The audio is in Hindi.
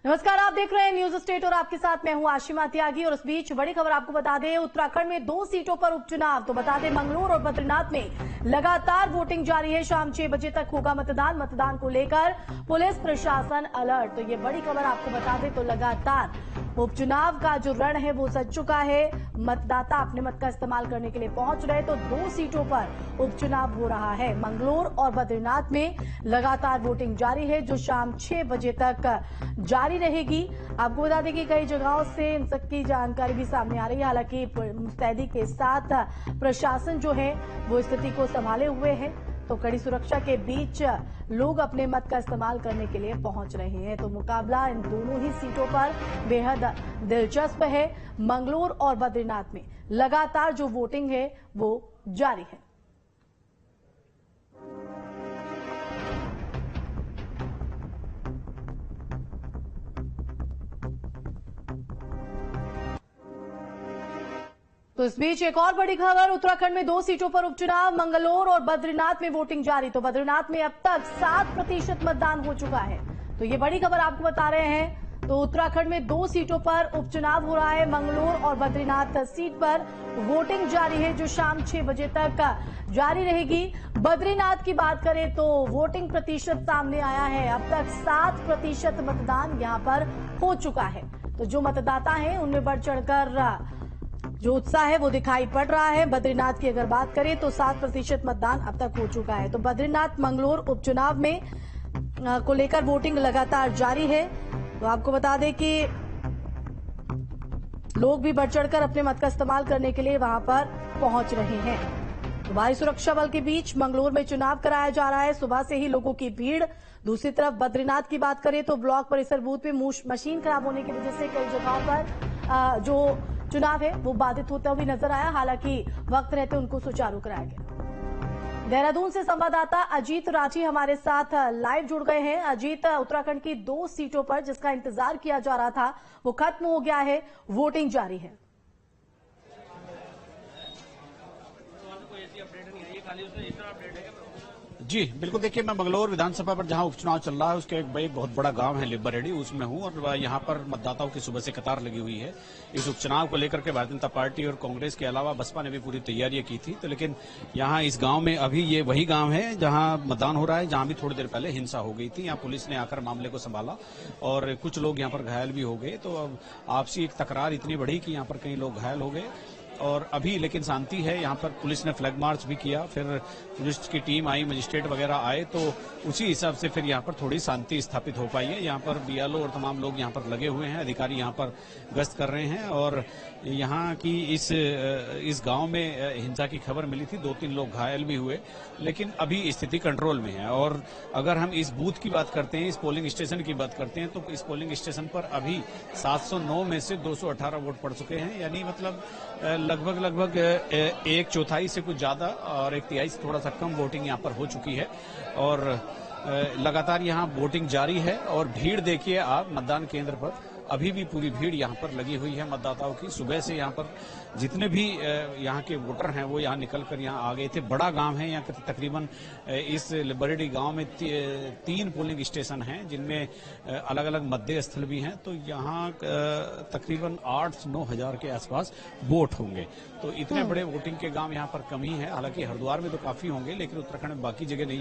नमस्कार, आप देख रहे हैं न्यूज स्टेट और आपके साथ मैं हूं आशिमा त्यागी। और इस बीच बड़ी खबर आपको बता दें, उत्तराखंड में 2 सीटों पर उपचुनाव। तो बता दें, मंगलूर और बद्रीनाथ में लगातार वोटिंग जारी है। शाम 6 बजे तक होगा मतदान को लेकर पुलिस प्रशासन अलर्ट। तो ये बड़ी खबर आपको बता दें, तो लगातार उपचुनाव का जो रण है वो सज चुका है। मतदाता अपने मत का इस्तेमाल करने के लिए पहुंच रहे। तो 2 सीटों पर उपचुनाव हो रहा है। मंगलूर और बद्रीनाथ में लगातार वोटिंग जारी है, जो शाम 6 बजे तक जारी रहेगी। आपको बता दें कि कई जगहों से इन सबकी जानकारी भी सामने आ रही है। हालांकि मुस्तैदी के साथ प्रशासन जो है वो स्थिति को संभाले हुए है। तो कड़ी सुरक्षा के बीच लोग अपने मत का इस्तेमाल करने के लिए पहुंच रहे हैं। तो मुकाबला इन दोनों ही सीटों पर बेहद दिलचस्प है। मंगलूर और बद्रीनाथ में लगातार जो वोटिंग है वो जारी है। तो इस बीच एक और बड़ी खबर, उत्तराखंड में 2 सीटों पर उपचुनाव। मंगलूर और बद्रीनाथ में वोटिंग जारी। तो बद्रीनाथ में अब तक 7% मतदान हो चुका है। तो ये बड़ी खबर आपको बता रहे हैं। तो उत्तराखंड में 2 सीटों पर उपचुनाव हो रहा है। मंगलूर और बद्रीनाथ सीट पर वोटिंग जारी है, जो शाम 6 बजे तक जारी रहेगी। बद्रीनाथ की बात करें तो वोटिंग प्रतिशत सामने आया है। अब तक 7% मतदान यहां पर हो चुका है। तो जो मतदाता हैं उनमें बढ़ चढ़कर जो उत्साह है वो दिखाई पड़ रहा है। बद्रीनाथ की अगर बात करें तो 7% मतदान अब तक हो चुका है। तो बद्रीनाथ मंगलूर उपचुनाव में को लेकर वोटिंग लगातार जारी है। तो आपको बता दें कि लोग भी बढ़ चढ़कर अपने मत का इस्तेमाल करने के लिए वहां पर पहुंच रहे हैं। तो भारी सुरक्षा बल के बीच मंगलूर में चुनाव कराया जा रहा है। सुबह से ही लोगों की भीड़। दूसरी तरफ बद्रीनाथ की बात करें तो ब्लॉक परिसर बूथ में मशीन खराब होने की वजह से कई जगहों पर जो चुनाव है वो बाधित होता हुआ नजर आया। हालांकि वक्त रहते उनको सुचारू कराया गया। देहरादून से संवाददाता अजीत राठी हमारे साथ लाइव जुड़ गए हैं। अजीत, उत्तराखंड की 2 सीटों पर जिसका इंतजार किया जा रहा था वो खत्म हो गया है, वोटिंग जारी है। जी बिल्कुल, देखिए मैं मंगलौर विधानसभा पर जहां उपचुनाव चल रहा है उसके एक बहुत बड़ा गांव है लिब्बरेडी, उसमें हूं और यहां पर मतदाताओं की सुबह से कतार लगी हुई है। इस उपचुनाव को लेकर के भारतीय जनता पार्टी और कांग्रेस के अलावा बसपा ने भी पूरी तैयारियां की थी। तो लेकिन यहां इस गांव में अभी ये वही गांव है जहां मतदान हो रहा है, जहां भी थोड़ी देर पहले हिंसा हो गई थी। यहां पुलिस ने आकर मामले को संभाला और कुछ लोग यहां पर घायल भी हो गए। तो अब आपसी एक तकरार इतनी बढ़ी कि यहां पर कई लोग घायल हो गए और अभी लेकिन शांति है। यहाँ पर पुलिस ने फ्लैग मार्च भी किया, फिर पुलिस की टीम आई, मजिस्ट्रेट वगैरह आए, तो उसी हिसाब से फिर यहाँ पर थोड़ी शांति स्थापित हो पाई है। यहाँ पर बीएलओ और तमाम लोग यहाँ पर लगे हुए हैं, अधिकारी यहाँ पर गश्त कर रहे हैं। और यहाँ की इस गांव में हिंसा की खबर मिली थी, 2-3 लोग घायल भी हुए, लेकिन अभी स्थिति कंट्रोल में है। और अगर हम इस बूथ की बात करते हैं, इस पोलिंग स्टेशन की बात करते हैं, तो इस पोलिंग स्टेशन पर अभी 709 में से 218 वोट पड़ चुके हैं। यानी मतलब लगभग 1/4 से कुछ ज्यादा और 1/3 से थोड़ा सा कम वोटिंग यहाँ पर हो चुकी है। और लगातार यहाँ वोटिंग जारी है। और भीड़ देखिए आप मतदान केंद्र पर, अभी भी पूरी भीड़ यहाँ पर लगी हुई है मतदाताओं की। सुबह से यहाँ पर जितने भी यहाँ के वोटर हैं वो यहाँ निकलकर यहाँ आ गए थे। बड़ा गांव है, यहाँ तकरीबन इस लिब्बरेडी गांव में 3 पोलिंग स्टेशन हैं, जिनमें अलग अलग मतदेय स्थल भी हैं। तो यहाँ तकरीबन 8-9 हजार के आसपास वोट होंगे। तो इतने बड़े वोटिंग के गांव यहाँ पर कम ही है। हालांकि हरिद्वार में तो काफी होंगे, लेकिन उत्तराखंड में बाकी जगह नहीं